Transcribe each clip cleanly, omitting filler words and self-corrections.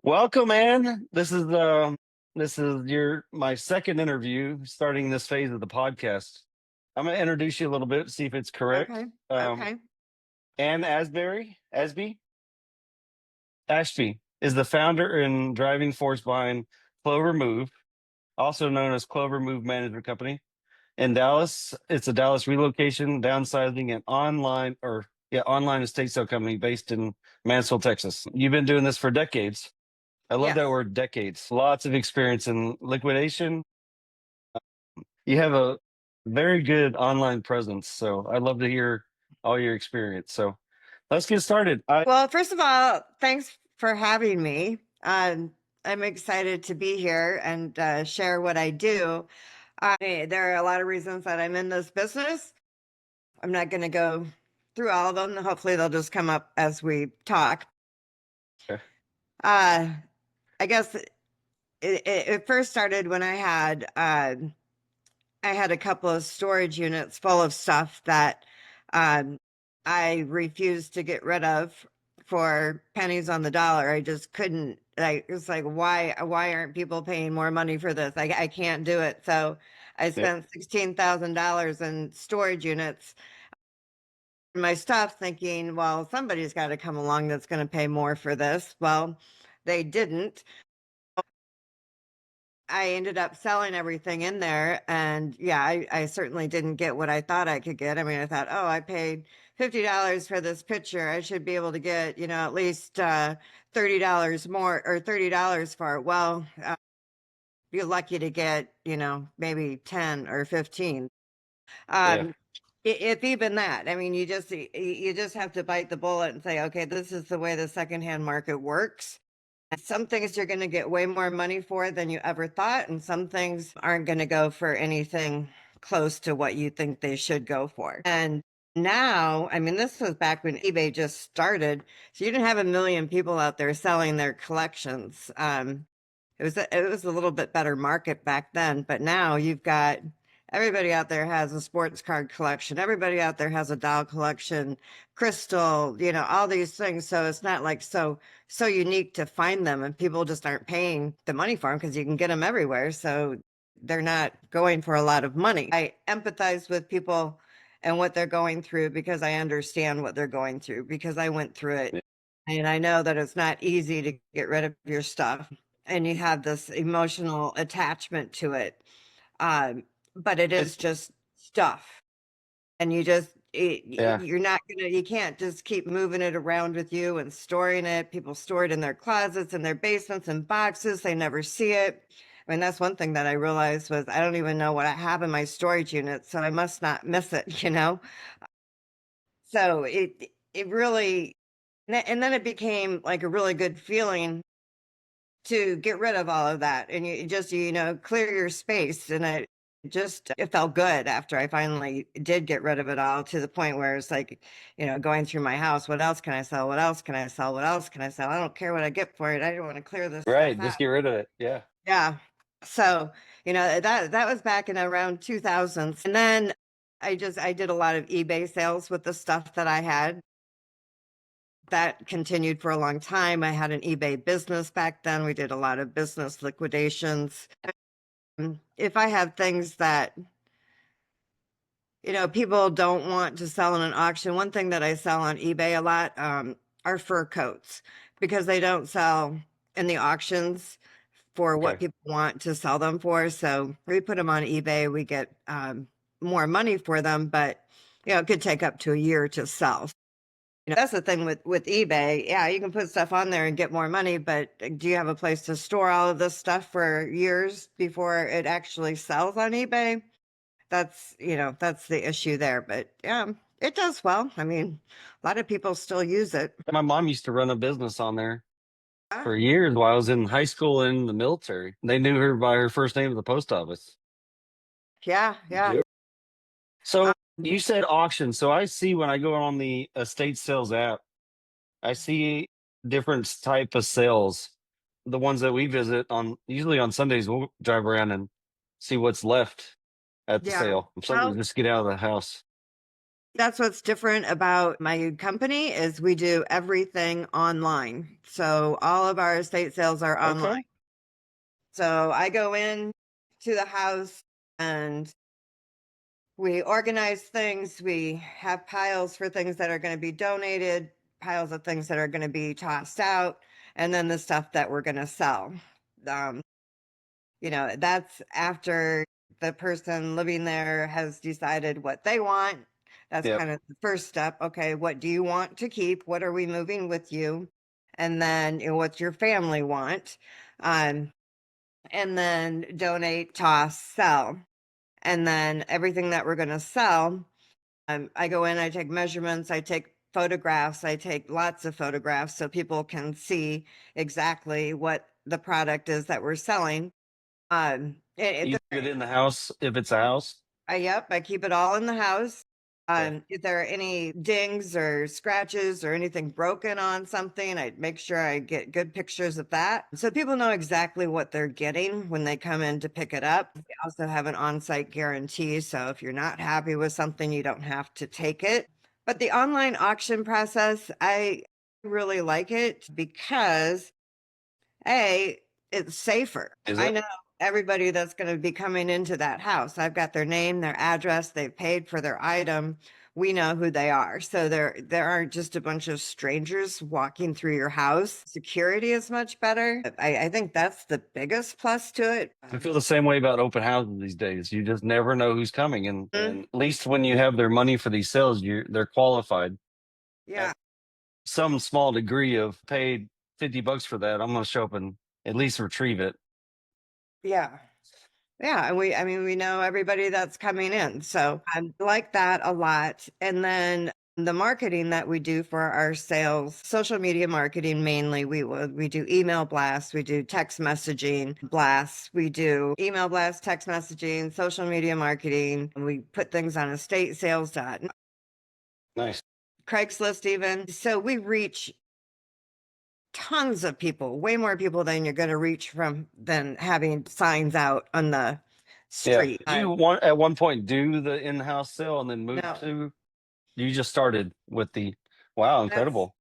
Welcome, Ann. This is your my second interview starting this phase of the podcast. I'm gonna introduce you a little bit, see if it's correct. Okay. Okay. Ann Ashby is the founder and driving force behind Clover Move, also known as Clover Move Management Company. In Dallas, it's a Dallas relocation, downsizing, and online estate sale company based in Mansfield, Texas. You've been doing this for decades. I love that Yes. word, decades. Lots of experience in liquidation. You have a very good online presence, so I'd love to hear all your experience. So let's get started. Well, first of all, thanks for having me. I'm excited to be here and share what I do. There are a lot of reasons that I'm in this business. I'm not going to go through all of them. Hopefully, they'll just come up as we talk. Okay. Uh, I guess it first started when I had a couple of storage units full of stuff that I refused to get rid of for pennies on the dollar. I just couldn't. It's like, why aren't people paying more money for this? I can't do it. So I Yeah. spent $16,000 in storage units. My stuff, thinking, well, somebody's got to come along that's going to pay more for this. Well, they didn't. I ended up selling everything in there. And yeah, I certainly didn't get what I thought I could get. I mean, I thought, oh, I paid $50 for this picture. I should be able to get, at least $30 more or $30 for it. Well, you're lucky to get, maybe 10 or 15. Yeah. Um, if even that, I mean, you just have to bite the bullet and say, okay, this is the way the secondhand market works. Some things you're going to get way more money for than you ever thought, and some things aren't going to go for anything close to what you think they should go for. And now, I mean, this was back when eBay just started, so you didn't have a million people out there selling their collections. It was a little bit better market back then, but now you've got everybody out there has a sports card collection. Everybody out there has a doll collection, crystal, all these things. So it's not like so unique to find them, and people just aren't paying the money for them because you can get them everywhere. So they're not going for a lot of money. I empathize with people and what they're going through because I understand what they're going through because I went through it. Yeah. And I know that it's not easy to get rid of your stuff and you have this emotional attachment to it. Um, but it It, is just stuff. And yeah. you can't just keep moving it around with you and storing it. People store it in their closets, in their basements, in boxes. They never see it. I mean, that's one thing that I realized was I don't even know what I have in my storage unit, so I must not miss it. So it really, and then it became like a really good feeling to get rid of all of that, and you just, clear your space, and it felt good after I finally did get rid of it all, to the point where it's like, going through my house, what else can I sell? What else can I sell? What else can I sell? I don't care what I get for it. I don't want to clear this stuff Right. out. Just get rid of it. Yeah. Yeah. So, that was back in around 2000s. And then I did a lot of eBay sales with the stuff that I had. That continued for a long time. I had an eBay business back then. We did a lot of business liquidations. If I have things that, people don't want to sell in an auction, one thing that I sell on eBay a lot are fur coats, because they don't sell in the auctions for what Okay. people want to sell them for. So we put them on eBay, we get more money for them, but it could take up to a year to sell. That's the thing with eBay. Yeah, you can put stuff on there and get more money, but do you have a place to store all of this stuff for years before it actually sells on eBay? That's the issue there. But yeah, it does well. I mean, a lot of people still use it. My mom used to run a business on there Yeah, for years while I was in high school and in the military. They knew her by her first name at the post office. yeah, yeah. Yep. So Uh, you said auction. So I see when I go on the estate sales app, I see different type of sales. The ones that we visit on usually on Sundays, we'll drive around and see what's left at the yeah. sale. If something Well, just get out of the house. That's what's different about my company is we do everything online. So all of our estate sales are online. Okay. So I go in to the house and we organize things. We have piles for things that are going to be donated, piles of things that are going to be tossed out, and then the stuff that we're going to sell. Um, that's after the person living there has decided what they want. That's Yep. kind of the first step. Okay, what do you want to keep? What are we moving with you? And then what's your family want? Um, and then donate, toss, sell. And then everything that we're going to sell, I go in, I take measurements, I take photographs, I take lots of photographs so people can see exactly what the product is that we're selling. You leave it in the house if it's a house. Yep, I keep it all in the house. Okay. If there are any dings or scratches or anything broken on something, I make sure I get good pictures of that. So people know exactly what they're getting when they come in to pick it up. We also have an on-site guarantee. So if you're not happy with something, you don't have to take it. But the online auction process, I really like it because A, it's safer. Is I it? know everybody that's going to be coming into that house. I've got their name, their address, they've paid for their item. We know who they are. So there aren't just a bunch of strangers walking through your house. Security is much better. I think that's the biggest plus to it. I feel the same way about open houses these days. You just never know who's coming, and Mhm. at least when you have their money for these sales, they're qualified Yeah. at some small degree of paid $50 for that. I'm going to show up and at least retrieve it. Yeah. Yeah, and I mean, we know everybody that's coming in. So I like that a lot. And then the marketing that we do for our sales, social media marketing mainly, we do email blasts, we do text messaging blasts, we do email blasts, text messaging, social media marketing, and we put things on estate sales dot Nice. Craigslist even. So we reach tons of people, way more people than you're going to reach from than having signs out on the Yeah. street. Did you want at one point do the in-house sale and then move No, to? You just started with the. Wow, that's incredible.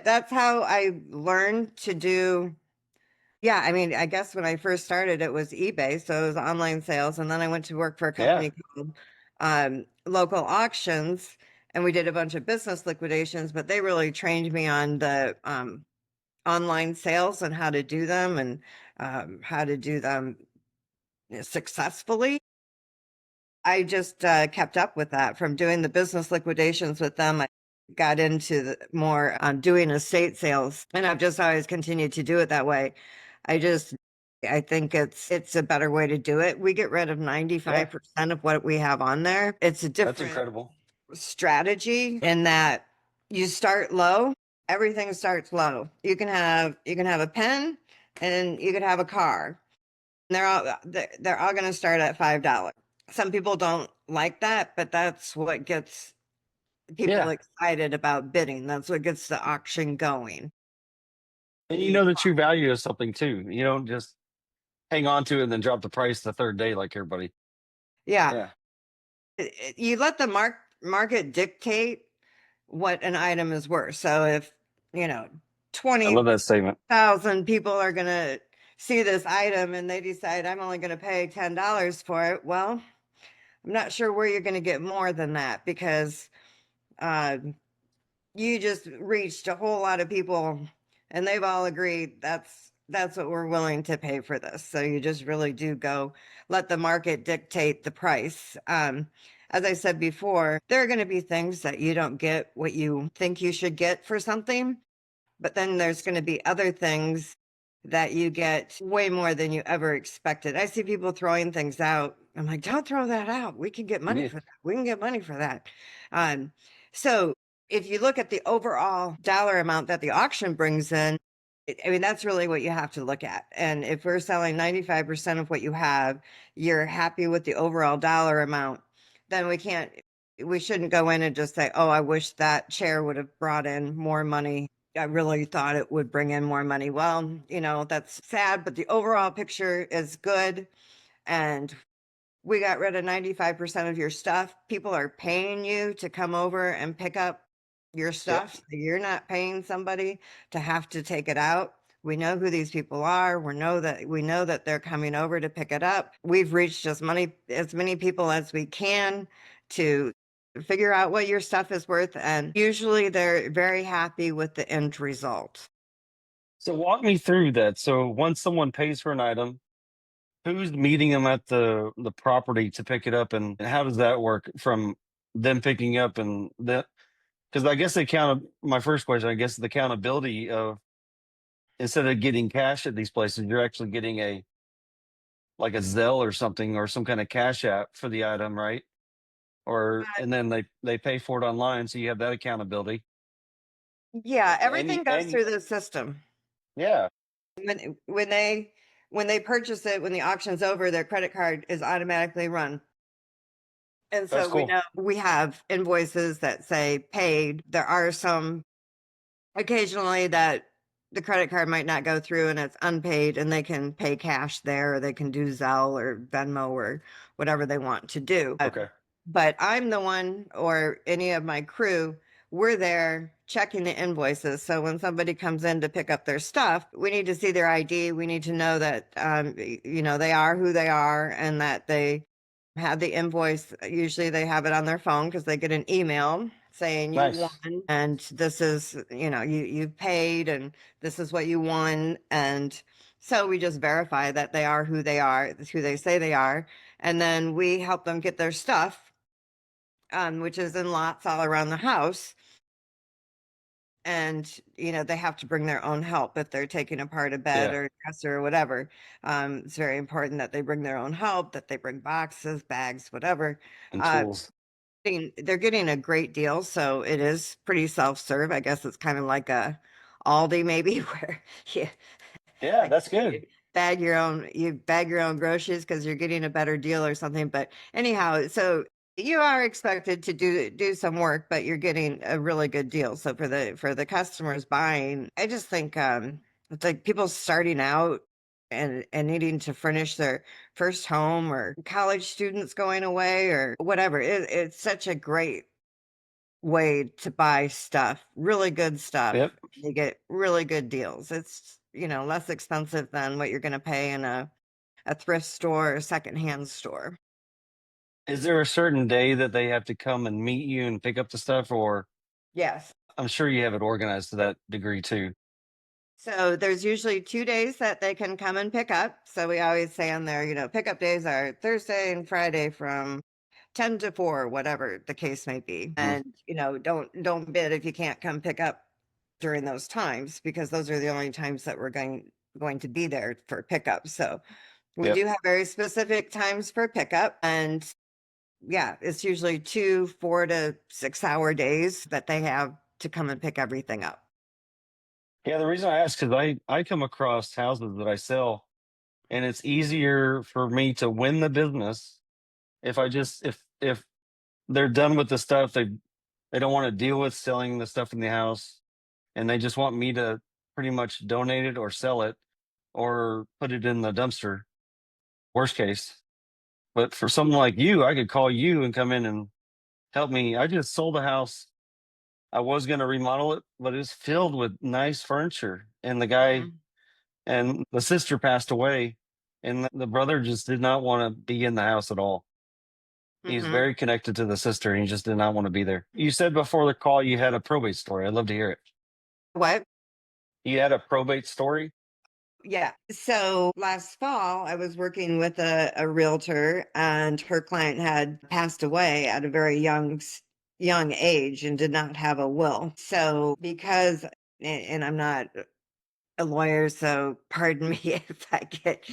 that's how I learned to do. Yeah, I mean, I guess when I first started, it was eBay, so it was online sales, and then I went to work for a Yeah, company called Local Auctions, and we did a bunch of business liquidations. But they really trained me on the online sales and how to do them and how to do them successfully. I just kept up with that from doing the business liquidations with them. I got into more on doing estate sales, and I've just always continued to do it that way. I just, I think it's a better way to do it. We get rid of yeah, 95% of what we have on there. It's a that's different incredible. strategy in that you start low. Everything starts low. You can have a pen and you can have a car. They're all going to start at $5. Some people don't like that, but that's what gets people Yeah, excited about bidding. That's what gets the auction going. and you know the true value of something too. You don't just hang on to it and then drop the price the third day like everybody. Yeah. Yeah, You let the market dictate what an item is worth. So if, you know, I love that statement. 20,000 people are going to see this item and they decide I'm only going to pay $10 for it, well, I'm not sure where you're going to get more than that because uh, you just reached a whole lot of people and they've all agreed that's what we're willing to pay for this. So you just really do go let the market dictate the price. As I said before, there are going to be things that you don't get what you think you should get for something, but then there's going to be other things that you get way more than you ever expected. I see people throwing things out. I'm like, don't throw that out. We can get money Yeah, for that. We can get money for that. So if you look at the overall dollar amount that the auction brings in, I mean, that's really what you have to look at. And if we're selling 95% of what you have, you're happy with the overall dollar amount, then we shouldn't go in and just say, oh, I wish that chair would have brought in more money. I really thought it would bring in more money. Well, that's sad, but the overall picture is good. And we got rid of 95% of your stuff. People are paying you to come over and pick up your Yep. stuff. So you're not paying somebody to have to take it out. We know who these people are. We know that they're coming over to pick it up. We've reached as many people as we can to figure out what your stuff is worth, and usually they're very happy with the end result. So walk me through that. So once someone pays for an item, who's meeting them at the property to pick it up, and how does that work from them picking up and the because I guess my first question, I guess the accountability of instead of getting cash at these places, you're actually getting a like a Zelle or something or some kind of cash app for the item, right? Or and then they pay for it online, so you have that accountability. Yeah, And everything goes through the system. yeah, When they purchase it, when the auction's over, their credit card is automatically run. And that's so we cool. know we have invoices that say paid. There are some occasionally that the credit card might not go through and it's unpaid, and they can pay cash there, or they can do Zelle or Venmo or whatever they want to do. Okay. But I'm the one, or any of my crew, we're there checking the invoices. So when somebody comes in to pick up their stuff, we need to see their ID. We need to know that, they are who they are, and that they have the invoice. Usually they have it on their phone because they get an email saying you Nice. won, and this is, you paid, and this is what you won. And so we just verify that they are who they are, who they say they are. And then we help them get their stuff, which is in lots all around the house. And, they have to bring their own help if they're taking apart a bed Yeah. or dresser or whatever. It's very important that they bring their own help, that they bring boxes, bags, whatever. And Uh, tools. they're getting a great deal. So it is pretty self-serve. I guess it's kind of like a Aldi maybe, where you, Yeah, that's good. you bag your own groceries because you're getting a better deal or something. But anyhow, so you are expected to do some work, but you're getting a really good deal. So for the customers buying, I just think it's like people starting out and needing to furnish their first home, or college students going away or whatever. It's such a great way to buy stuff, really good stuff. Yep. You get really good deals. It's, less expensive than what you're going to pay in a thrift store or secondhand store. Is there a certain day that they have to come and meet you and pick up the stuff, or Yes. I'm sure you have it organized to that degree too. So there's usually 2 days that they can come and pick up. So we always say on there, pickup days are Thursday and Friday from 10 to 4, whatever the case may be. Mhm. And, don't bid if you can't come pick up during those times, because those are the only times that we're going to be there for pickup. So we Yep. do have very specific times for pickup. And yeah, it's usually 4 to 6 hour days that they have to come and pick everything up. Yeah, the reason I ask is I come across houses that I sell, and it's easier for me to win the business if I just if they're done with the stuff, they don't want to deal with selling the stuff in the house, and they just want me to pretty much donate it or sell it or put it in the dumpster, worst case. But for someone like you, I could call you and come in and help me. I just sold a house. I was going to remodel it, but it's filled with nice furniture. And the guy Mhm. and the sister passed away, and the brother just did not want to be in the house at all. He's Mhm. very connected to the sister, and he just did not want to be there. You said before the call you had a probate story. I'd love to hear it. What? You had a probate story? Yeah. So last fall, I was working with a realtor, and her client had passed away at a very young age and did not have a will. So because, and I'm not a lawyer, so pardon me if I get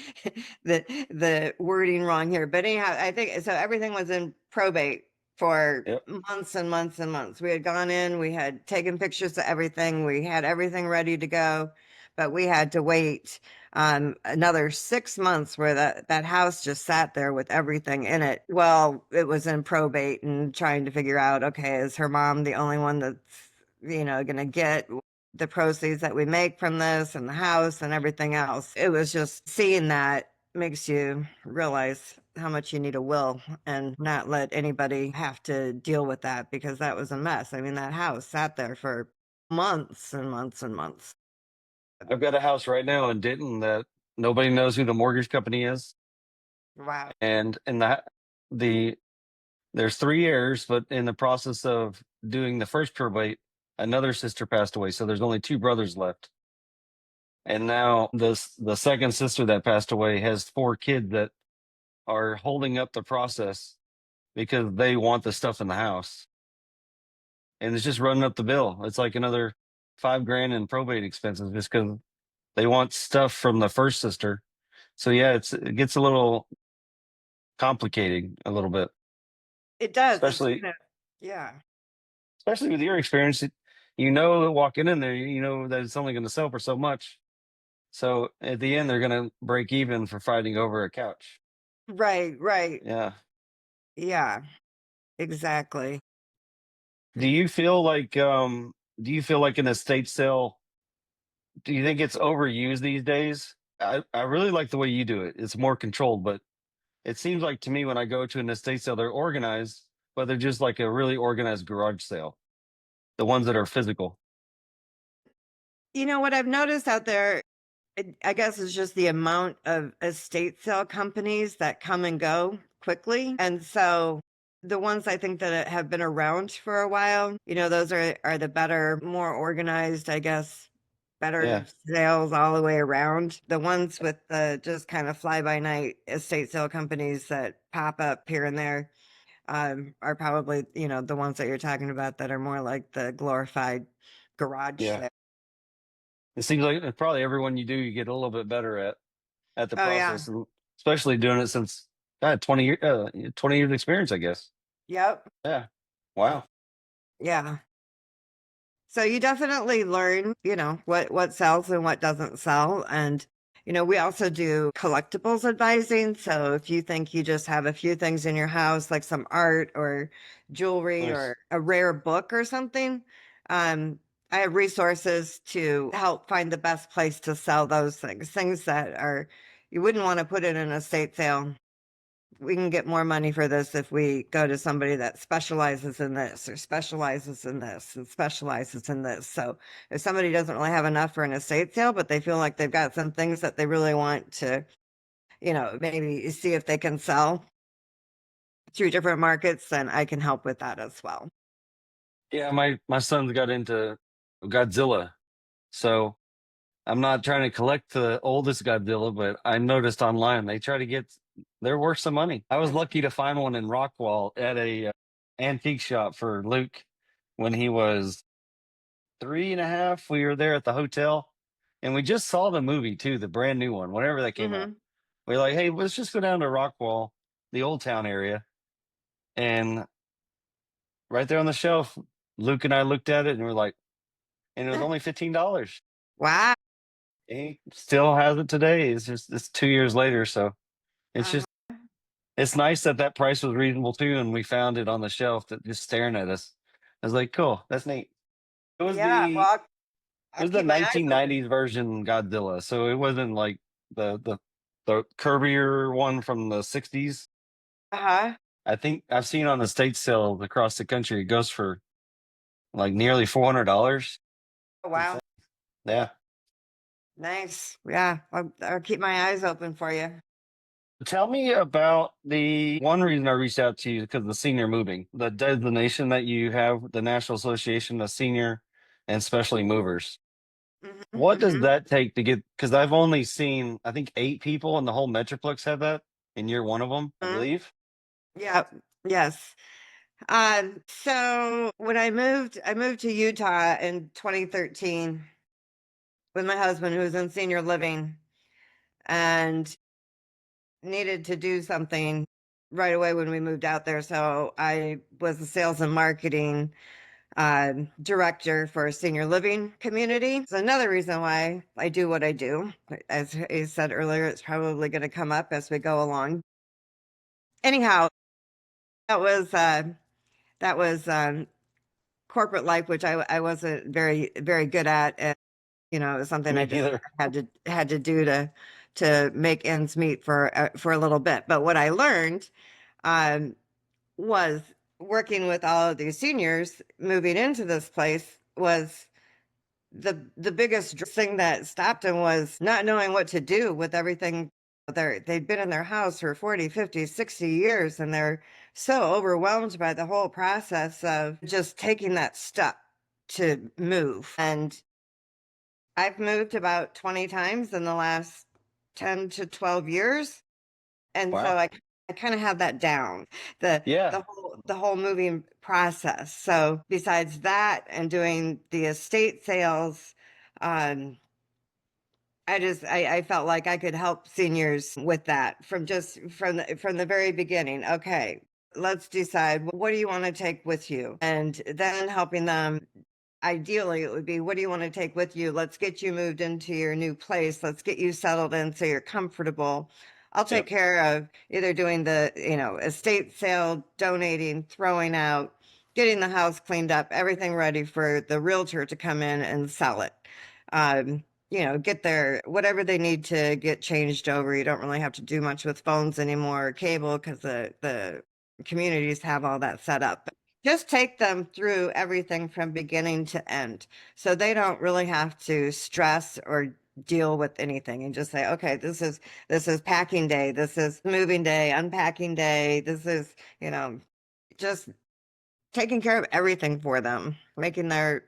the wording wrong here. But anyhow, I think so. Everything was in probate for Yep. months and months and months. We had gone in, we had taken pictures of everything, we had everything ready to go, but we had to wait another 6 months where that house just sat there with everything in it. Well, it was in probate, and trying to figure out, okay, is her mom the only one that's going to get the proceeds that we make from this and the house and everything else? It was just seeing that makes you realize how much you need a will and not let anybody have to deal with that, because that was a mess. I mean, that house sat there for months and months and months. I've got a house right now in Denton that nobody knows who the mortgage company is, Wow. and the there's three heirs, but in the process of doing the first probate, another sister passed away, so there's only two brothers left. And now the second sister that passed away has four kids that are holding up the process because they want the stuff in the house, and it's just running up the bill. It's like another $5,000 in probate expenses just because they want stuff from the first sister. So yeah, it gets a little complicating a little bit, It does. It's, especially yeah. especially with your experience. You know, walking in there, you know that it's only going to sell for so much. So at the end, they're going to break even for fighting over a couch. Right, right. Yeah. Yeah, exactly. Do you feel like an estate sale? Do you think it's overused these days? I really like the way you do it. It's more controlled, but it seems like to me when I go to an estate sale, they're organized, but they're just like a really organized garage sale. The ones that are physical. You know what I've noticed out there, I guess it's just the amount of estate sale companies that come and go quickly. And so the ones I think that have been around for a while, those are the better, more organized, I guess, better Yeah. sales all the way around. The ones with the just kind of fly by night estate sale companies that pop up here and there are probably, the ones that you're talking about that are more like the glorified garage Yeah. sale. It seems like probably everyone you do, you get a little bit better at the Oh, yeah. process, and especially doing it since 20 years experience, I guess. Yep. Yeah. Wow. Yeah. So you definitely learn, what sells and what doesn't sell. And, we also do collectibles advising. So if you think you just have a few things in your house, like some art or jewelry Nice. or a rare book or something, um, I have resources to help find the best place to sell those things that are, you wouldn't want to put it in a estate sale. We can get more money for this if we go to somebody that specializes in this or specializes in this and specializes in this. So if somebody doesn't really have enough for an estate sale, but they feel like they've got some things that they really want to, maybe see if they can sell through different markets, then I can help with that as well. Yeah, my son's got into Godzilla, so I'm not trying to collect the oldest Godzilla, but I noticed online they try to get they're worth some money. I was lucky to find one in Rockwall at a antique shop for Luke when he was 3.5. We were there at the hotel, and we just saw the movie too, the brand new one, whenever that came out. Hmm. We are like, hey, let's just go down to Rockwall, the old town area, and right there on the shelf, Luke and I looked at it and we're like, and it was only $15. Wow. He still has it today. It's 2 years later, so it's Uh, just it's nice that that price was reasonable too, and we found it on the shelf that just staring at us. I was like, cool, that's neat. It was yeah. the Well, it I'll was the keep my eyes open. 1990s version Godzilla, so it wasn't like the curvier one from the 60s. Uh-huh. I think I've seen on the state sales across the country, it goes for like nearly $400. Oh, Insane. wow. Yeah. Nice. Yeah. I'll keep my eyes open for you. Tell me about the one reason I reached out to you because the senior moving, the designation that you have, the National Association of Senior and Specialty Movers. Hmm. What does Hmm. that take to get? Because I've only seen, I think, 8 people in the whole Metroplex have that, and you're one of them, I believe. Yeah. Yes. So when I moved to Utah in 2013 with my husband who was in senior living and needed to do something right away when we moved out there. So I was the sales and marketing director for a senior living community. It's another reason why I do what I do. As I said earlier, it's probably going to come up as we go along. Anyhow, that was corporate life, which I wasn't very, very good at. And, it was something I Me just neither. had to do to make ends meet for a little bit. But what I learned was working with all of these seniors moving into this place was the biggest thing that stopped them was not knowing what to do with everything. They'd been in their house for 40, 50, 60 years, and they're so overwhelmed by the whole process of just taking that step to move. And I've moved about 20 times in the last 10 to 12 years. And so Wow. I kind of have that down, Yeah. the whole moving process. So besides that and doing the estate sales, um, I felt like I could help seniors with that from from the very beginning. Okay, let's decide, what do you want to take with you? And then helping them. Ideally, it would be, what do you want to take with you? Let's get you moved into your new place. Let's get you settled in so you're comfortable. I'll take Yep. care of either doing the, estate sale, donating, throwing out, getting the house cleaned up, everything ready for the realtor to come in and sell it. Get their whatever they need to get changed over. You don't really have to do much with phones anymore, or cable, because the communities have all that set up. Just take them through everything from beginning to end, so they don't really have to stress or deal with anything, and just say, okay, this is packing day, this is moving day, unpacking day, this is, just taking care of everything for them, making their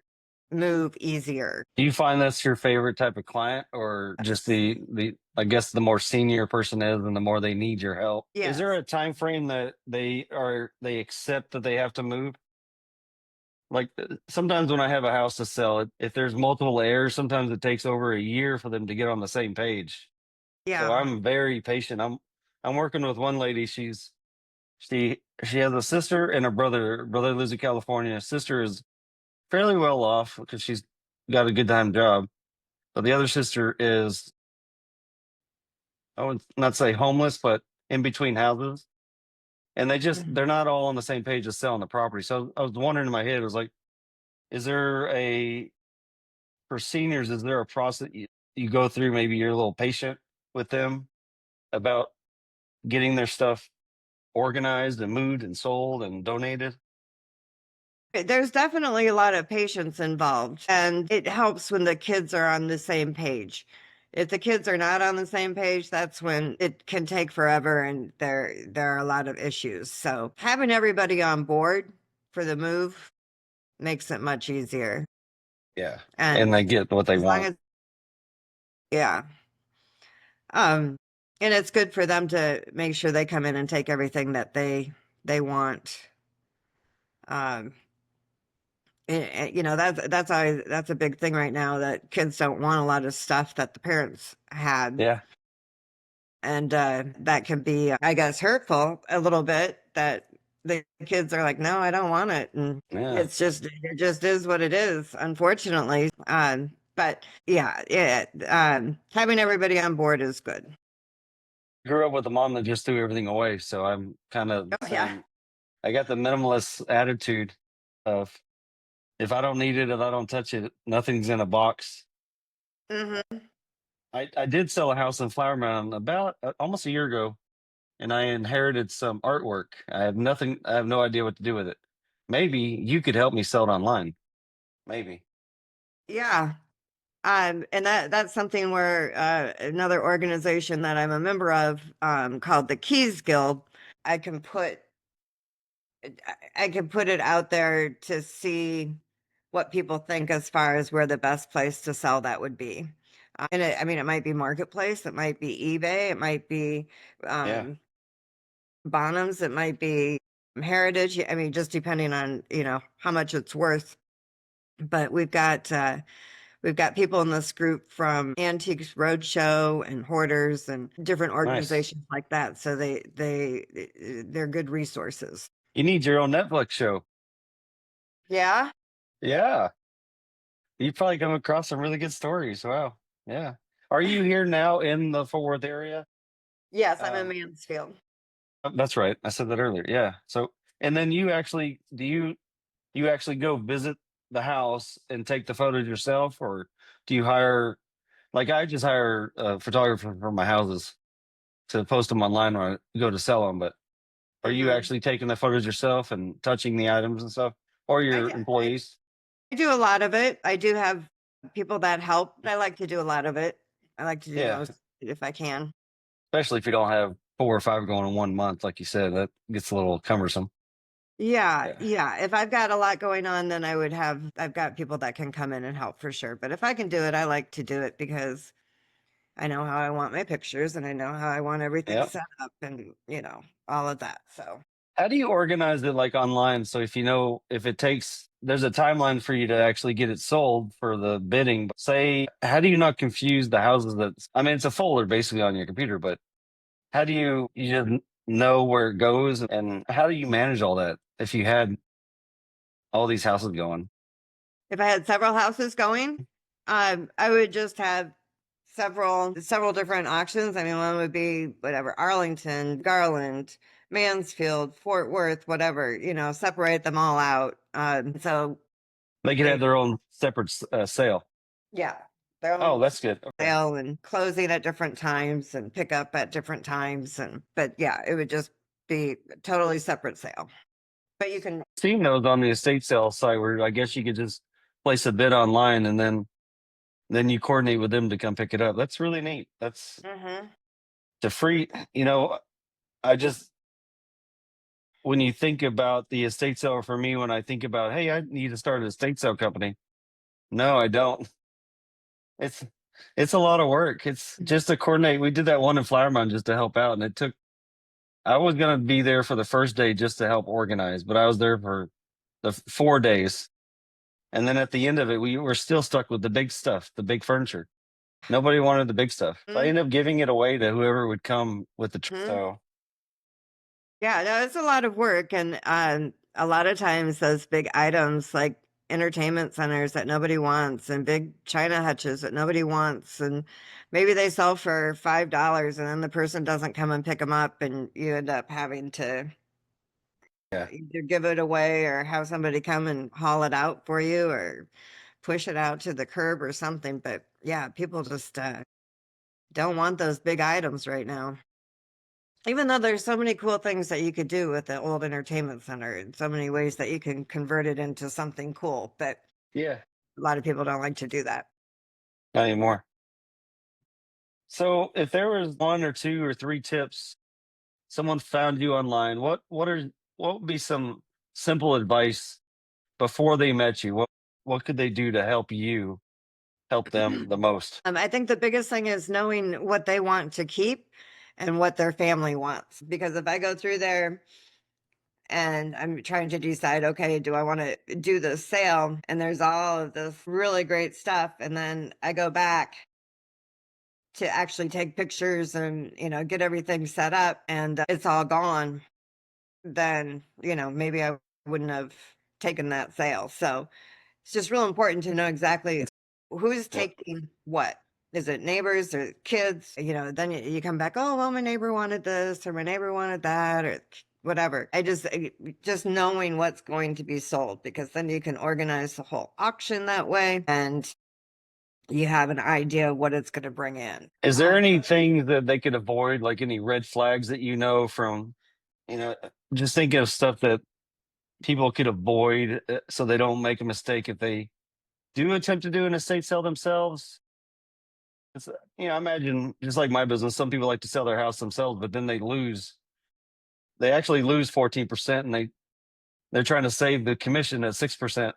move easier. Do you find that's your favorite type of client, or just the I guess the more senior a person is and the more they need your help? Is there Yes. a time frame that they accept that they have to move? Like sometimes when I have a house to sell, if there's multiple heirs, sometimes it takes over a year for them to get on the same page. So Yeah. I'm very patient. I'm working with one lady. She has a sister and a brother. Her brother lives in California. Sister is fairly well off because she's got a good time job. But the other sister is, I would not say homeless, but in between houses. And Mhm. they're not all on the same page as selling the property. So I was wondering in my head, I was like, is there for seniors, is there a process you go through? Maybe you're a little patient with them about getting their stuff organized and moved and sold and donated. There's definitely a lot of patience involved, and it helps when the kids are on the same page. If the kids are not on the same page, that's when it can take forever and there are a lot of issues. So having everybody on board for the move makes it much easier. Yeah. And And they get what they as long want. as, yeah. Um, and it's good for them to make sure they come in and take everything that they want. Um, that's a big thing right now, that kids don't want a lot of stuff that the parents had. Yeah. And that can be, I guess, hurtful a little bit, that the kids are like, no, I don't want it. And Yeah. it just is what it is, unfortunately. But yeah, having everybody on board is good. Grew up with a mom that just threw everything away. So I'm kind of the Oh, yeah. same. I got the minimalist attitude of, if I don't need it, if I don't touch it, nothing's in a box. Hmm. I did sell a house in Flower Mound about almost a year ago, and I inherited some artwork. I have nothing. I have no idea what to do with it. Maybe you could help me sell it online. Maybe. Yeah. And that's something where another organization that I'm a member of, called the Keys Guild, I can put I can put it out there to see what people think as far as where the best place to sell that would be. I mean, it might be Marketplace, it might be eBay, it might be Yeah. um, Bonhams, it might be Heritage. I mean, just depending on how much it's worth. But we've got people in this group from Antiques Roadshow and Hoarders and different Nice. organizations like that. So they're good resources. You need your own Netflix show. Yeah. Yeah. You probably come across some really good stories. Wow. Yeah. Are you here now in the Fort Worth area? Yes, I'm in Um, Mansfield. that's right. I said that earlier. Yeah. So, and then you actually go visit the house and take the photos yourself, or do you hire Like I just hire a photographer for my houses to post them online when I go to sell them. But are you Mhm. actually taking the photos yourself and touching the items and stuff, or I your d I employees? I do a lot of it. I do have people that help, but I like to do a lot of it. I like to do Yeah, most if I can. especially if you don't have 4 or 5 going in 1 month, like you said, that gets a little cumbersome. Yeah, Yeah, yeah. If I've got a lot going on, then I've got people that can come in and help for sure. But if I can do it, I like to do it because I know how I want my pictures and I know how I want everything yeah. set up and, all of that. So, How do you organize it like online? So if you know if it takes there's a timeline for you to actually get it sold for the bidding. But say, how do you not confuse the houses that's I mean it's a folder basically on your computer, but how do you just know where it goes and how do you manage all that if you had all these houses going? if I had several houses going, I would just have several different auctions. I mean, one would be whatever, Arlington, Garland, Mansfield, Fort Worth, whatever, separate them all out. So They could have they, their own separate sale. yeah, their Oh, own that's good. Okay. sale and closing at different times and pick up at different times. But yeah, it would just be a totally separate sale. But you can, Seen those on the estate sale site where I guess you could just place a bid online and then you coordinate with them to come pick it up. That's really neat. That's Mhm. the free, I just when you think about the estate sale for me, when I think about, hey, I need to start an estate sale company. No, I don't. It's it's a lot of work. It's just to coordinate. We did that one in Flower Mound just to help out, and it took. I was gonna be there for the first day just to help organize, but I was there for the 4 days, and then at the end of it, we were still stuck with the big stuff, the big furniture. Nobody wanted the big stuff, so I ended up giving it away to whoever would come with the. Mhm. So Yeah, no, it's a lot of work, and a lot of times those big items like entertainment centers that nobody wants, and big china hutches that nobody wants, and maybe they sell for $5, and then the person doesn't come and pick them up, and you end up having to yeah, either give it away or have somebody come and haul it out for you, or push it out to the curb or something. But yeah, people just don't want those big items right now. Even though there's so many cool things that you could do with the old entertainment center and so many ways that you can convert it into something cool, but yeah, a lot of people don't like to do that. not anymore. So if there was 1 or 2 or 3 tips someone found you online, what would be some simple advice before they met you? What could they do to help them the most? I think the biggest thing is knowing what they want to keep and what their family wants. Because if I go through there and I'm trying to decide, okay, do I want to do this sale? And there's all of this really great stuff. And then I go back to actually take pictures and, get everything set up and it's all gone, then, maybe I wouldn't have taken that sale. So it's just real important to know exactly who's Yeah. taking what. Is it neighbors or kids? Then you come back, oh, well, my neighbor wanted this or my neighbor wanted that or whatever. Just knowing what's going to be sold, because then you can organize the whole auction that way and you have an idea of what it's going to bring in. Is there anything that they could avoid, like any red flags that you know from, you know, just thinking of stuff that people could avoid so they don't make a mistake if they do attempt to do an estate sale themselves? It's, I imagine just like my business, some people like to sell their house themselves, but then they actually lose 14% and they're trying to save the commission at 6%.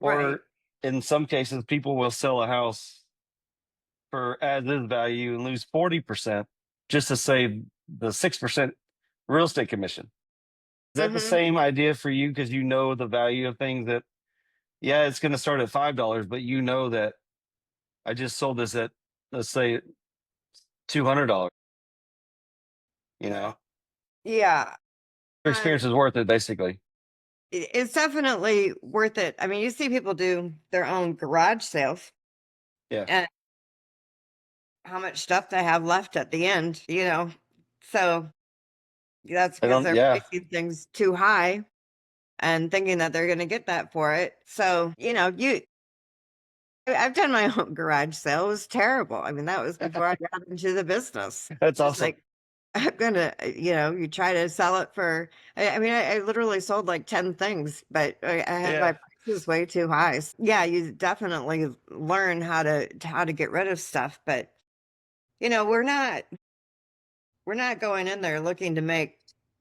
Right. Or in some cases, people will sell a house for as is value and lose 40% just to save the 6% real estate commission. Is that the Hmm. same idea for you? Because you know the value of things that, yeah, it's going to start at $5, but you know that I just sold this at, let's say, $200. You know, Yeah. your experience is worth it, basically. It's definitely worth it. I mean, you see people do their own garage sales Yeah. and how much stuff they have left at the end. So that's I because don't, they're yeah. pricing things too high and thinking that they're going to get that for it. So, I've done my own garage sale. It was terrible. I mean, that was before I got into the business. That's Just awesome. like, I'm gonna, you try to sell it for, I mean, I literally sold like 10 things, but I had my Yeah. prices way too high. Yeah, you definitely learn how to get rid of stuff, but you know, we're not going in there looking to make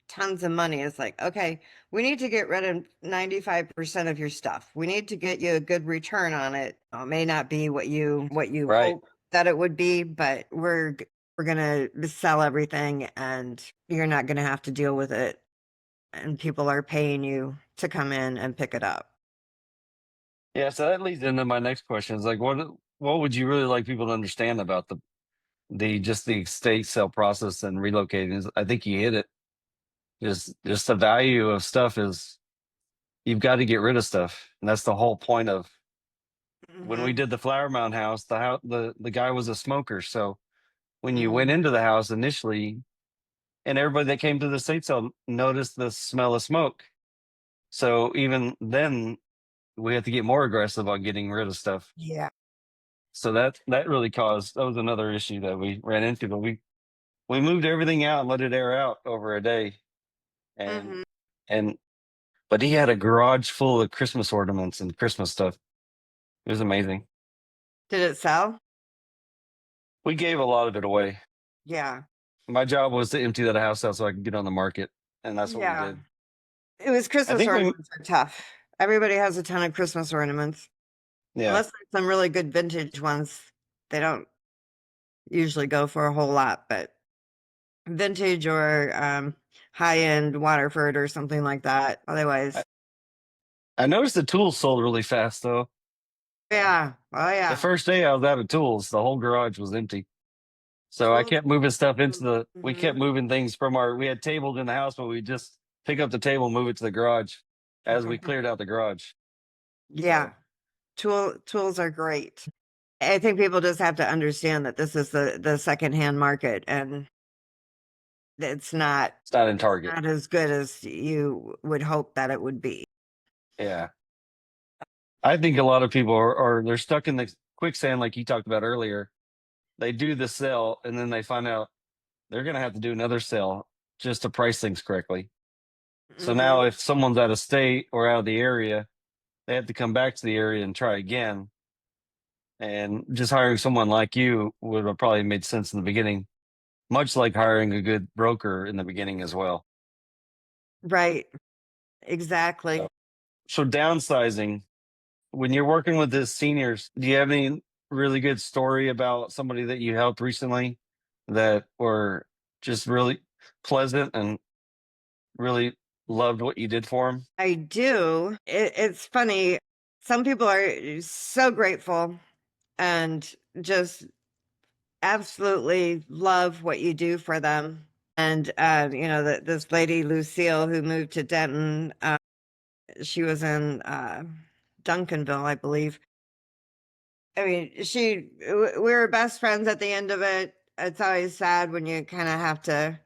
tons of money. It's like, okay, we need to get rid of 95% of your stuff. We need to get you a good return on it. It may not be what you Right. hope that it would be, but we're gonna sell everything and you're not gonna have to deal with it. And people are paying you to come in and pick it up. Yeah. So that leads into my next question. Is like, what would you really like people to understand about the estate sale process and relocating? I think you hit it. Just the value of stuff is you've got to get rid of stuff, and that's the whole point of when we Hmm. did the Flower Mound house. The guy was a smoker, so when you went Hmm. into the house initially, and everybody that came to the estate sale noticed the smell of smoke. So even then, we had to get more aggressive on getting rid of stuff. Yeah. So that really caused that was another issue that we ran into. But we moved everything out and let it air out over a day, and Hmm. and but he had a garage full of Christmas ornaments and Christmas stuff. It was amazing. Did it sell? We gave a lot of it away. Yeah. My job was to empty that house out so I could get on the market, and that's what we Yeah. did. It was I Christmas think we, ornaments are tough. Everybody has a ton of Christmas ornaments. yeah, Unless there's some really good vintage ones, they don't usually go for a whole lot, but vintage or high-end Waterford or something like that. I, Otherwise, I noticed the tools sold really fast though. yeah. Oh The yeah. first day I was out of tools, the whole garage was empty. So I Tools. kept moving stuff into we kept Hmm. moving things we had tables in the house, but we just pick up the table, move it to the garage as we cleared out the garage. Yeah. So Tools are great. I think people just have to understand that this is the secondhand market and it's not it's not in it's Target. not as good as you would hope that it would be. Yeah. I think a lot of people are they're stuck in the quicksand like you talked about earlier. They do the sale and then they find out they're going to have to do another sale just to price things correctly. So now Hmm. if someone's out of state or out of the area, they have to come back to the area and try again. And just hiring someone like you would have probably made sense in the beginning, much like hiring a good broker in the beginning as well. Right. Exactly. So, so downsizing, when you're working with the seniors, do you have any really good story about somebody that you helped recently that were just really pleasant and really loved what you did for them? I do. It's funny. Some people are so grateful and just absolutely love what you do for them. And this lady Lucille who moved to Denton, she was in Duncanville, I believe. I mean, we were best friends at the end of it. It's always sad when you kind of have to,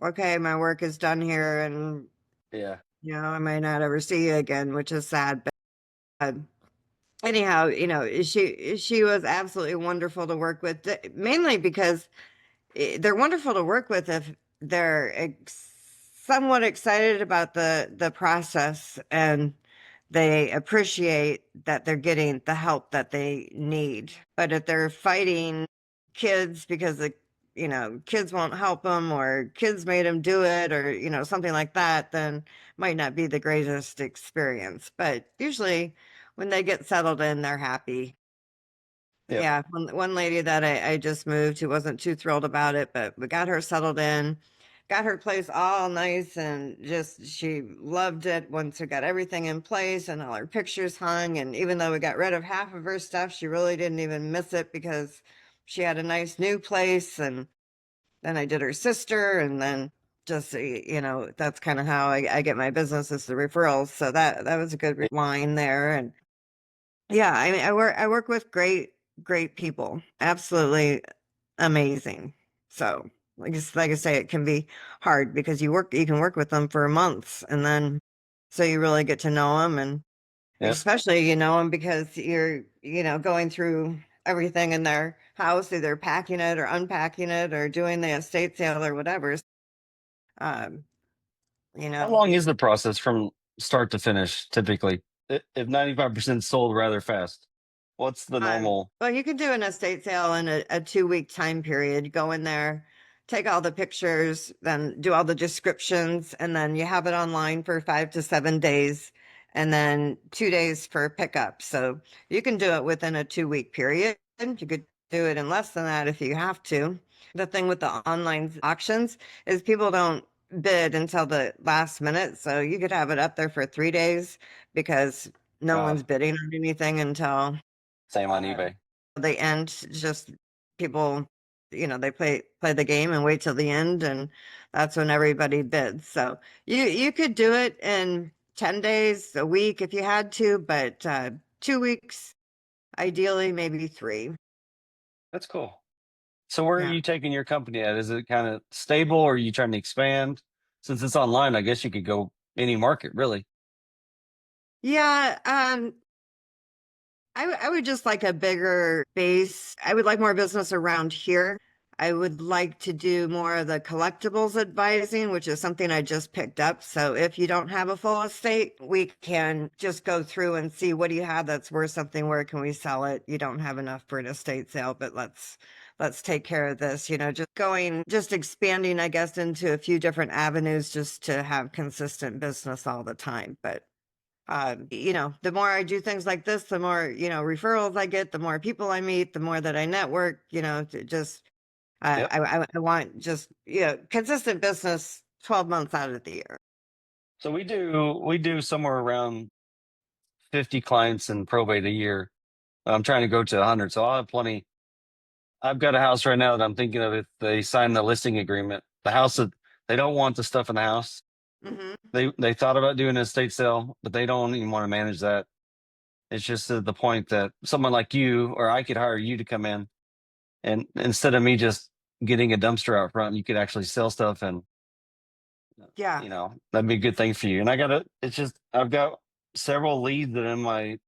okay, my work is done here, and Yeah. I may not ever see you again, which is sad. But anyhow, she was absolutely wonderful to work with, mainly because they're wonderful to work with if they're somewhat excited about the process and they appreciate that they're getting the help that they need. But if they're fighting kids because kids won't help them or kids made them do it or something like that, then might not be the greatest experience. But usually when they get settled in, they're happy. Yep. Yeah, one lady that I just moved who wasn't too thrilled about it, but we got her settled in, got her place all nice, and just she loved it once we got everything in place and all her pictures hung. And even though we got rid of half of her stuff, she really didn't even miss it because she had a nice new place. And then I did her sister, and then just that's kind of how I get my business is the referrals. So that was a good line there. And yeah, I mean, I work with great people. Absolutely amazing. So, like I say, it can be hard because you can work with them for months and then so you really get to know them and Yep. especially, and because you're, going through everything in their house, either packing it or unpacking it or doing the estate sale or whatever. Um, you How know, long is the process from start to finish typically? If 95% sold rather fast, what's the normal? well, you can do an estate sale in a 2-week time period. You go in there, take all the pictures, then do all the descriptions, and then you have it online for 5 to 7 days, and then 2 days for pickup. So you can do it within a 2-week period. You could do it in less than that if you have to. The thing with the online auctions is people don't bid until the last minute. So you could have it up there for 3 days because no Uh, one's bidding on anything until Same on eBay. the end. Just people, they play the game and wait till the end, and that's when everybody bids. So you could do it in 10 days, a week if you had to, but 2 weeks, ideally, maybe three. That's cool. So where are Yeah. you taking your company at? Is it kind of stable or are you trying to expand? Since it's online, I guess you could go any market really. Yeah. I would just like a bigger base. I would like more business around here. I would like to do more of the collectibles advising, which is something I just picked up. So if you don't have a full estate, we can just go through and see what do you have that's worth something. Where can we sell it? You don't have enough for an estate sale, but let's take care of this. Just expanding, I guess, into a few different avenues just to have consistent business all the time. But the more I do things like this, the more, referrals I get, the more people I meet, the more that I network, to just, Yep. I want just, consistent business 12 months out of the year. So we do somewhere around 50 clients in probate a year. I'm trying to go to 100, so I'll have plenty. I've got a house right now that I'm thinking of if they sign the listing agreement. The house that they don't want the stuff in the house. Hmm. They thought about doing an estate sale, but they don't even want to manage that. It's just to the point that someone like you or I could hire you to come in, and instead of me just getting a dumpster out front, you could actually sell stuff, and Yeah. that'd be a good thing for you. And it's just I've got several leads that in my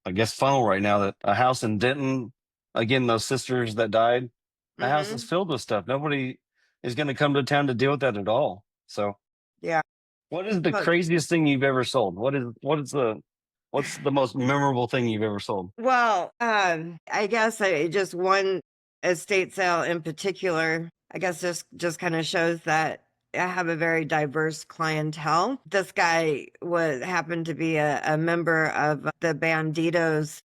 I guess funnel right now, that a house in Denton, again, those sisters that died, the house is Hmm. filled with stuff. Nobody is going to come to town to deal with that at all. So Yeah. what is the But, craziest thing you've ever sold? What's the most memorable thing you've ever sold? well, I guess just one estate sale in particular, I guess just kind of shows that I have a very diverse clientele. This guy happened to be a member of the Banditos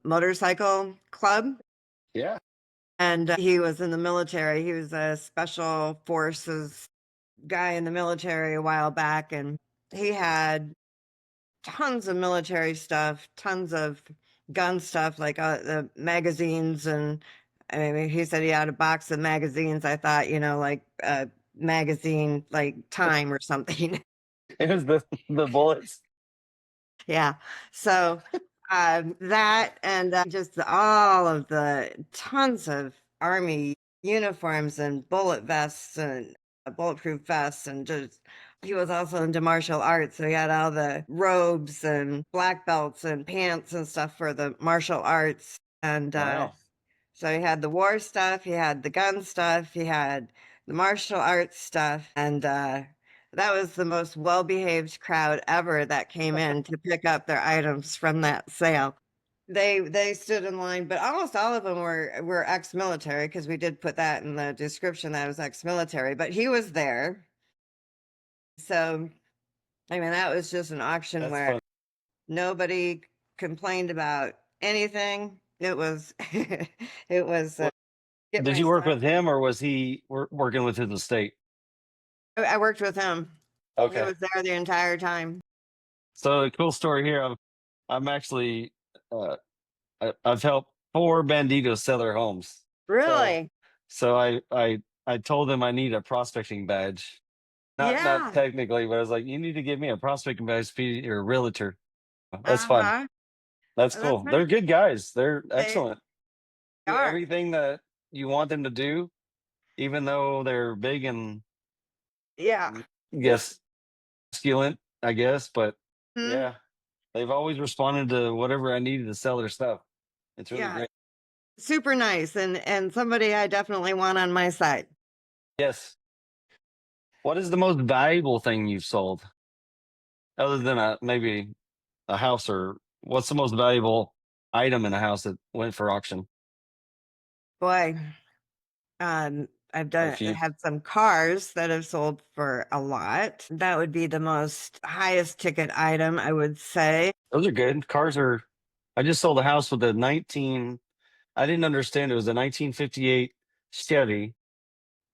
motorcycle club, Yeah. and he was in the military. He was a special forces guy in the military a while back, and he had tons of military stuff, tons of gun stuff, like the magazines. And I mean, he said he had a box of magazines. I thought, like a magazine, like Time or something. It was the bullets. Yeah. So that and just all of the tons of Army uniforms and bullet vests and bulletproof vests, and just he was also into martial arts. So he had all the robes and black belts and pants and stuff for the martial arts. And Wow. so he had the war stuff, he had the gun stuff, he had the martial arts stuff, and that was the most well-behaved crowd ever that came in to pick up their items from that sale. They stood in line, but almost all of them were ex-military, because we did put that in the description that I was ex-military, but he was there. So, I mean, that was just an auction That's where fun. nobody complained about anything. It was it was Well, get did my you work stuff. with him or was he working with his estate? I worked with him. He Okay. was there the entire time. So a cool story here. I'm actually uh, I've helped 4 banditos sell their homes. So Really? so I told them I need a prospecting badge. Not Yeah. technically, but I was like, you need to give me a prospecting badge to be your realtor. That's fun. Uh-huh. That's That's cool. nice. They're good guys. They're They excellent. Do are. everything that you want them to do, even though they're big and Yeah. I guess masculine, I guess, but Mhm. Yeah. They've always responded to whatever I needed to sell their stuff. It's really Yeah, great. super nice and somebody I definitely want on my side. Yes. What is the most valuable thing you've sold other than maybe a house, or what's the most valuable item in a house that went for auction? Boy, I've Or a done few. had some cars that have sold for a lot. That would be the most highest ticket item, I would say. Those are good. Cars are, I just sold a house with a 19, I didn't understand it was a 1958 Chevy,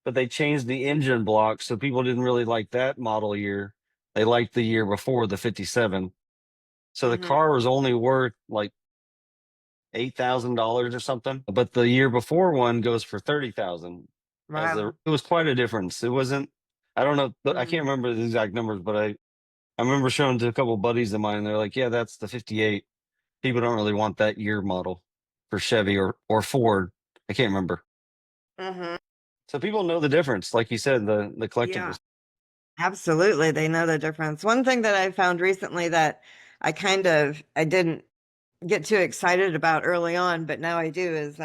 but they changed the engine block. So people didn't really like that model year. They liked the year before, the 57. So the Mhm. car was only worth like $8,000 or something, but the year before one goes for 30,000. Wow. It was quite a difference. It wasn't, I don't know, I can't Mhm. remember the exact numbers, but I remember showing to a couple of buddies of mine. And they're like, yeah, that's the 58. People don't really want that year model for Chevy or Ford. I can't remember. Mhm. So people know the difference. Like you said, the Yeah, collectibles. absolutely. They know the difference. One thing that I found recently that I didn't get too excited about early on, but now I do is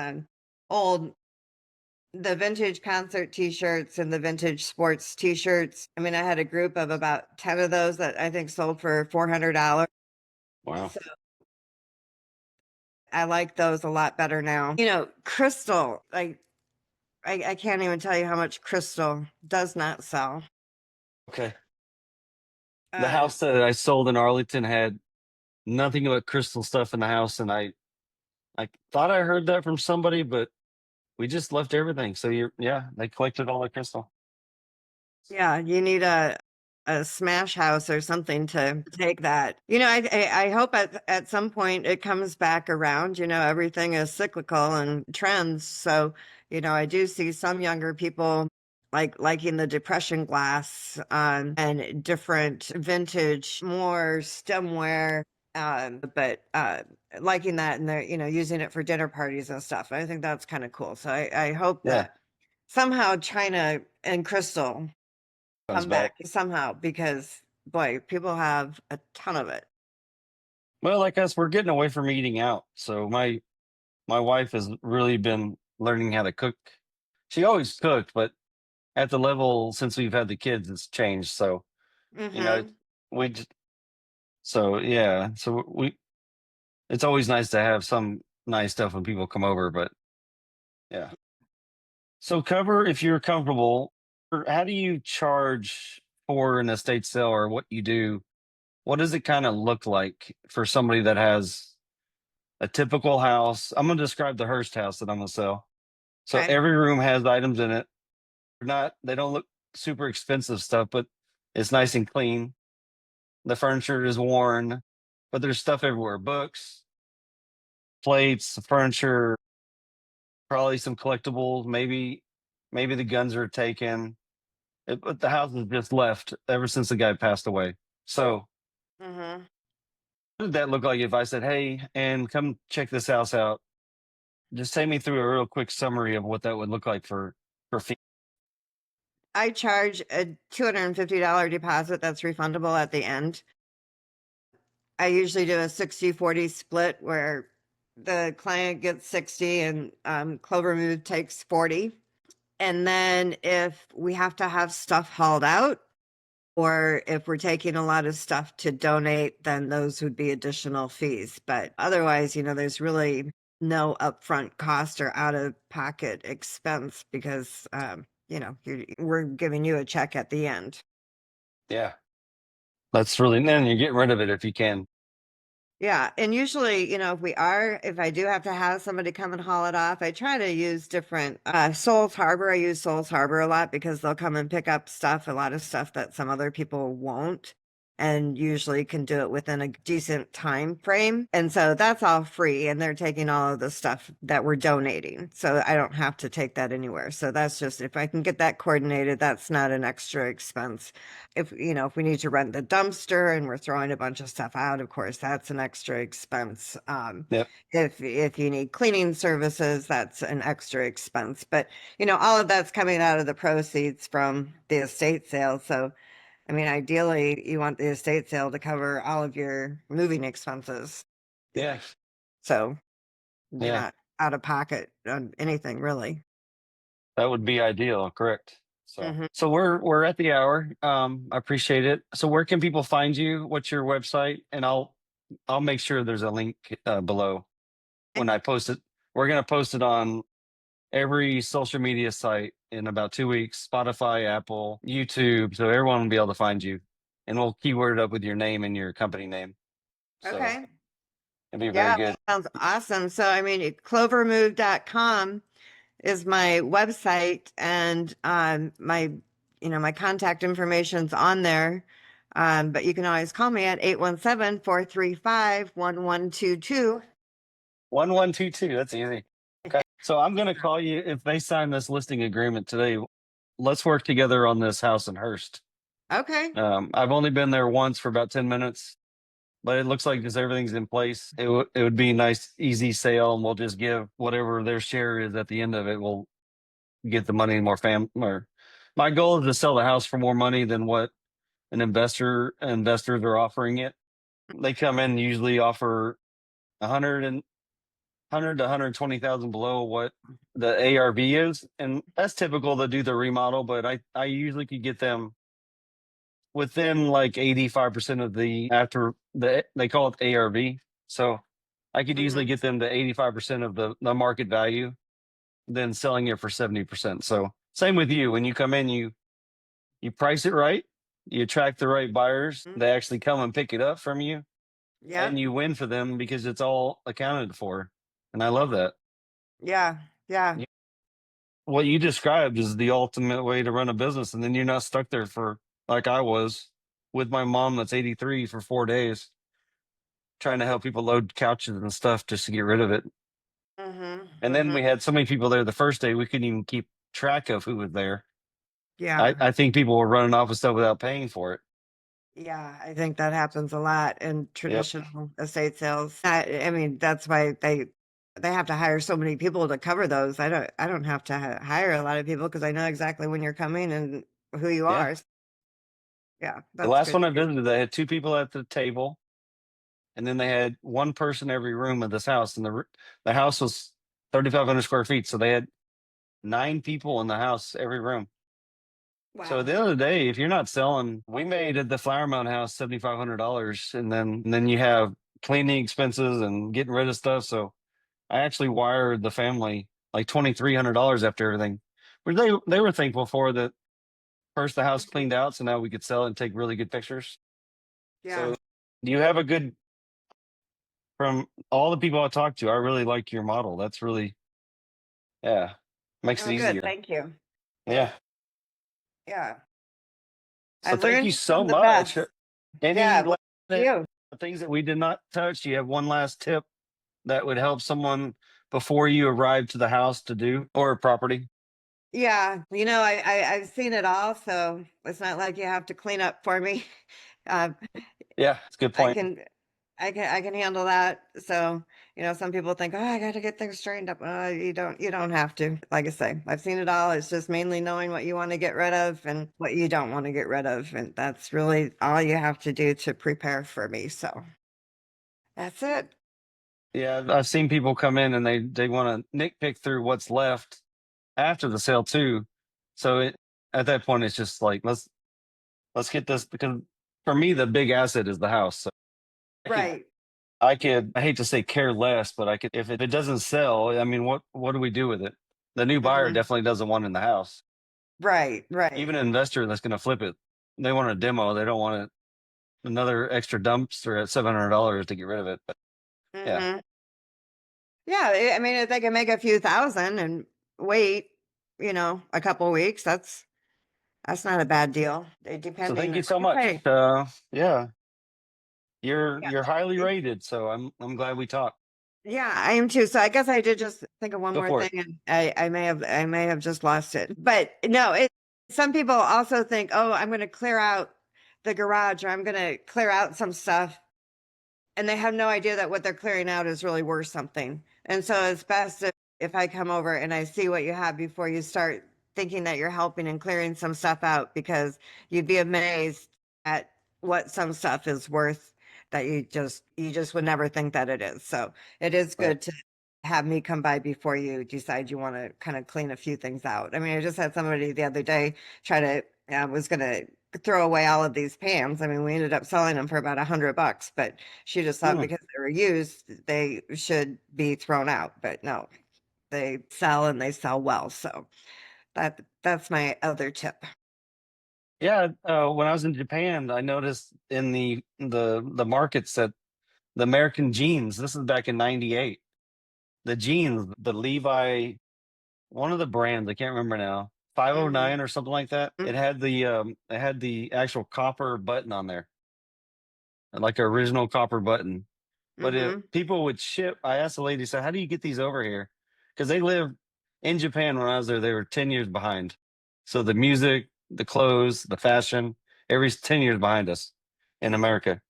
old the vintage concert t-shirts and the vintage sports t-shirts. I mean, I had a group of about 10 of those that I think sold for $400. Wow. So I like those a lot better now. Crystal, I can't even tell you how much crystal does not sell. Okay. The Uh, house that I sold in Arlington had nothing but crystal stuff in the house. And I thought I heard that from somebody, but we just left everything. So yeah, they collected all the crystal. yeah, you need a smash house or something to take that. I hope at some point it comes back around. Everything is cyclical and trends. So, I do see some younger people liking the depression glass and different vintage, more stemware. But liking that and they're, using it for dinner parties and stuff. I think that's kind of cool. So I hope Yeah. that somehow China and crystal Comes come back. back somehow because boy, people have a ton of it. Well, like us, we're getting away from eating out. So my wife has really been learning how to cook. She always cooked, but at the level since we've had the kids, it's changed. So, you know, Mhm. we just, so yeah, so it's always nice to have some nice stuff when people come over, but yeah. So cover if you're comfortable, or how do you charge for an estate sale or what you do? What does it kind of look like for somebody that has a typical house? I'm going to describe the Hearst house that I'm going to sell. So Okay. every room has items in it. They don't look super expensive stuff, but it's nice and clean. The furniture is worn, but there's stuff everywhere. Books, plates, furniture, probably some collectibles, maybe the guns are taken. But the house is just left ever since the guy passed away. So Mhm. what did that look like if I said, hey, and come check this house out? Just take me through a real quick summary of what that would look like for fee. I charge a $250 deposit that's refundable at the end. I usually do a 60-40 split where the client gets 60 and Clover Move takes 40. And then if we have to have stuff hauled out, or if we're taking a lot of stuff to donate, then those would be additional fees. But otherwise, there's really no upfront cost or out of pocket expense because, we're giving you a check at the end. Yeah. That's really, then you're getting rid of it if you can. Yeah, and usually, if I do have to have somebody come and haul it off, I try to use different Souls Harbor. I use Souls Harbor a lot because they'll come and pick up stuff, a lot of stuff that some other people won't, and usually can do it within a decent time frame. And so that's all free, and they're taking all of the stuff that we're donating. So I don't have to take that anywhere. So that's just if I can get that coordinated, that's not an extra expense. If we need to rent the dumpster and we're throwing a bunch of stuff out, of course, that's an extra expense. Yep. If you need cleaning services, that's an extra expense. But all of that's coming out of the proceeds from the estate sale. So I mean, ideally, you want the estate sale to cover all of your moving expenses. Yeah. So you're Yeah. not out of pocket on anything really. That would be ideal, correct. So Mhm. so we're at the hour. I appreciate it. So where can people find you? What's your website? And I'll make sure there's a link below when I post it. We're gonna post it on every social media site in about 2 weeks, Spotify, Apple, YouTube, so everyone will be able to find you. And we'll keyword it up with your name and your company name. So Okay. it'd be very Yeah, good. that sounds awesome. So, I mean, clovermove.com is my website, and my my contact information's on there. But you can always call me at 817-435-1122. 1122, that's easy. Okay. So I'm gonna call you if they sign this listing agreement today. Let's work together on this house in Hearst. Okay. I've only been there once for about 10 minutes, but it looks like just everything's in place. It would be a nice, easy sale, and we'll just give whatever their share is at the end of it. We'll get the money more or my goal is to sell the house for more money than what investors are offering it. They come in and usually offer 100 to 120,000 below what the ARV is, and that's typical to do the remodel. But I usually could get them within like 85% of they call it ARV. So I could easily Mhm. get them to 85% of the market value, then selling it for 70%. So same with you. When you come in, you price it right, you attract the right buyers, Mhm. they actually come and pick it up from you, and Yep. you win for them because it's all accounted for. And I love that. Yeah. Yeah. Y- What you described is the ultimate way to run a business, and then you're not stuck there for like I was with my mom that's 83 for 4 days trying to help people load couches and stuff just to get rid of it. Mhm. And then Mhm. we had so many people there the first day we couldn't even keep track of who was there. Yeah. I think people were running off with stuff without paying for it. Yeah, I think that happens a lot in Yep. traditional estate sales. I mean, that's why they have to hire so many people to cover those. I don't have to hire a lot of people because I know exactly when you're coming and who you Yeah. are. Yeah, The that's last good one I too. visited, they had two people at the table, and then they had one person every room of this house, and the house was 3,500 square feet, so they had 9 people in the house every room. So at Wow. the end of the day, if you're not selling, we made at the Flower Mound house $7,500, and then you have cleaning expenses and getting rid of stuff. So I actually wired the family like $2,300 after everything, which they were thankful for that. First, the house Mhm. cleaned out, so now we could sell it and take really good pictures. Yeah. So, do you have a good from all the people I talked to? I really like your model. That's really, yeah, makes it Oh, good. easier. Thank you. Yeah. Yeah. I So thank you learned so from the much. best. Yeah. Any Well, thank you. things that we did not touch? Do you have one last tip that would help someone before you arrive to the house to do or property? Yeah. I've seen it all, so it's not like you have to clean up for me. Uh, Yeah, it's a good I point. can I can handle that. So, some people think, "Oh, I got to get things straightened up." You don't have to. Like I say, I've seen it all. It's just mainly knowing what you want to get rid of and what you don't want to get rid of, and that's really all you have to do to prepare for me. So, that's it. Yeah, I've seen people come in and they want to nitpick through what's left after the sale too. So at that point, it's just like let's get this, because for me the big asset is the house. So I could Right. I hate to say care less, but I could, if it doesn't sell, I mean, what do we do with it? The new buyer Mhm. definitely doesn't want it in the house. Right, right. Even an investor that's going to flip it, they want a demo. They don't want another extra dumpster at $700 to get rid of it. But yeah, Mhm. Yeah, I mean, if they can make a few thousand and wait, a couple weeks, that's not a bad deal. so Depending thank you on, so like I much. say, Yeah, you're highly yeah. rated, so I'm glad we talked. Yeah, I am too. So I guess I did just think of one Go more for thing, it. and I may have just lost it. But no, some people also think, oh, I'm going to clear out the garage, or I'm going to clear out some stuff, and they have no idea that what they're clearing out is really worth something. And so it's best if I come over and I see what you have before you start thinking that you're helping and clearing some stuff out, because you'd be amazed at what some stuff is worth that you just would never think that it is. So it is Right. good to have me come by before you decide you want to kind of clean a few things out. I mean, I just had somebody the other day try to was going to throw away all of these pans. I mean, we ended up selling them for about $100, but she just thought Hmm. because they were used, they should be thrown out. But no, they sell and they sell well. So that's my other tip. Yeah, when I was in Japan, I noticed in the markets that the American jeans, this is back in '98, the jeans, the Levi, one of the brands, I can't remember now, 509 or something like that. It had the actual copper button on there, like an original copper button. But Mm-hmm. people would ship. I asked the lady, so how do you get these over here? Because they live in Japan. When I was there, they were 10 years behind. So the music, the clothes, the fashion, everybody's 10 years behind us in America.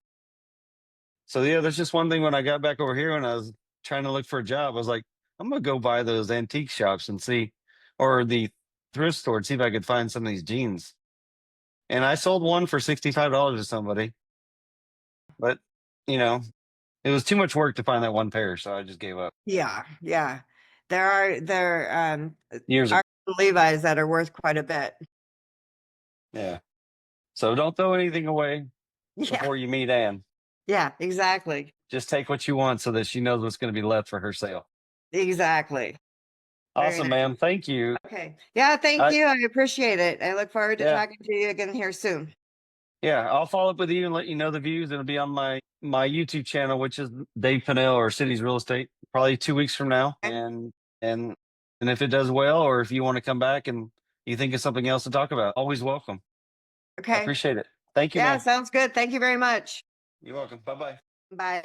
So yeah, there's just one thing when I got back over here and I was trying to look for a job, I was like, I'm gonna go by those antique shops and see, or the thrift store and see if I could find some of these jeans. And I sold one for $65 to somebody, but you know, it was too much work to find that one pair, so I just gave up Yeah, yeah. There years ago. are Levi's that are worth quite a bit. Yeah. So don't throw anything away Yeah, before you meet Ann. yeah, exactly. Just take what you want so that she knows what's going to be left for her sale. Exactly. Very Awesome, nice. ma'am. Thank you. Okay. Yeah, thank I you. I appreciate it. I look forward to yeah, talking to you again here soon. yeah. I'll follow up with you and let you know the views. It'll be on my YouTube channel, which is Dave Pannell or Cities Real Estate, probably 2 weeks from now. Okay. And and if it does well, or if you want to come back and you think of something else to talk about, always welcome. I Okay. appreciate it. Thank you, Yeah, ma'am. sounds good. Thank you very much. You're welcome. Bye bye. Bye.